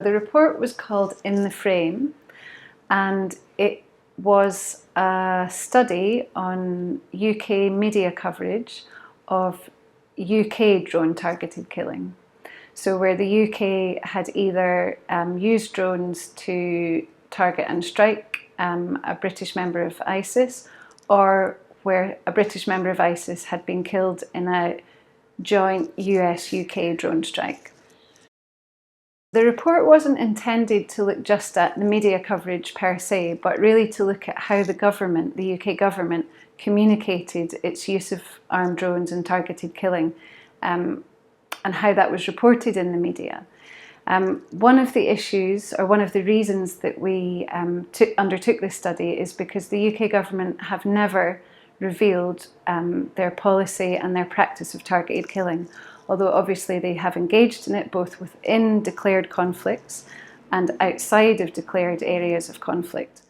The report was called In the Frame, and it was a study on UK media coverage of UK drone targeted killing. So where the UK had either used drones to target and strike a British member of ISIS, or where a British member of ISIS had been killed in a joint US-UK drone strike. The report wasn't intended to look just at the media coverage per se, but really to look at how the government, the UK government, communicated its use of armed drones and targeted killing, and how that was reported in the media. One of the issues, or one of the reasons that we undertook this study, is because the UK government have never revealed their policy and their practice of targeted killing, although obviously they have engaged in it both within declared conflicts and outside of declared areas of conflict.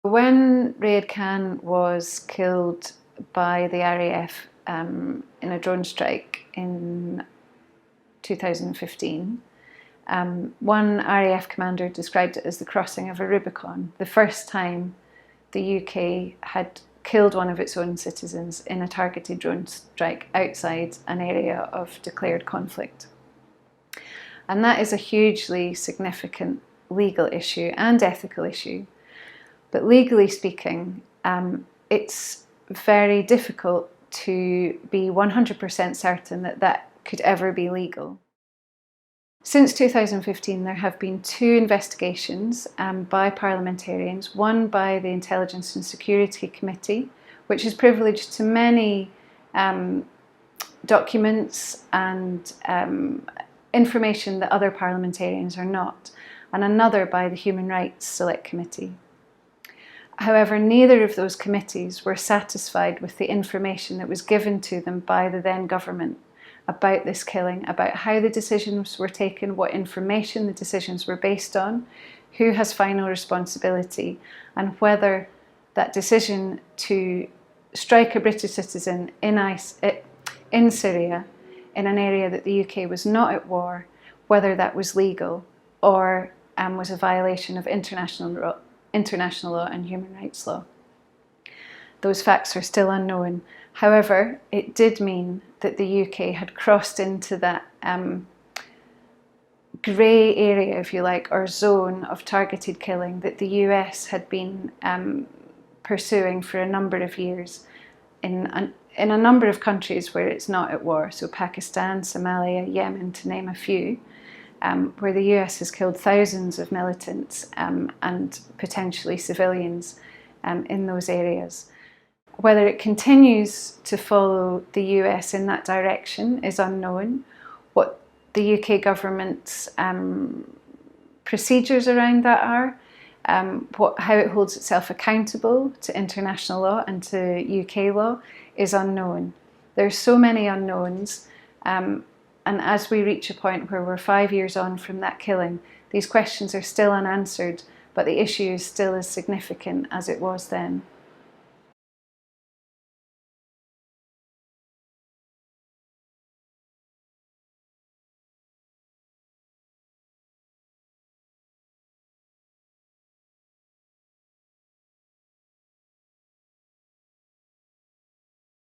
When Rayed Khan was killed by the RAF in a drone strike in 2015, one RAF commander described it as the crossing of a Rubicon, the first time the UK had killed one of its own citizens in a targeted drone strike outside an area of declared conflict. And that is a hugely significant legal issue and ethical issue. But legally speaking, it's very difficult to be 100% certain that that could ever be legal. Since 2015, there have been two investigations by parliamentarians, one by the Intelligence and Security Committee, which is privileged to many documents and information that other parliamentarians are not, and another by the Human Rights Select Committee. However, neither of those committees were satisfied with the information that was given to them by the then government about this killing, about how the decisions were taken, what information the decisions were based on, who has final responsibility, and whether that decision to strike a British citizen in Syria, in an area that the UK was not at war, whether that was legal or was a violation of international law and human rights law. Those facts are still unknown. However, it did mean that the UK had crossed into that grey area, if you like, or zone of targeted killing that the US had been pursuing for a number of years in a number of countries where it's not at war, so Pakistan, Somalia, Yemen, to name a few, where the US has killed thousands of militants and potentially civilians in those areas. Whether it continues to follow the US in that direction is unknown. What the UK government's procedures around that are, how it holds itself accountable to international law and to UK law is unknown. There's so many unknowns, and as we reach a point where we're 5 years on from that killing, these questions are still unanswered, but the issue is still as significant as it was then.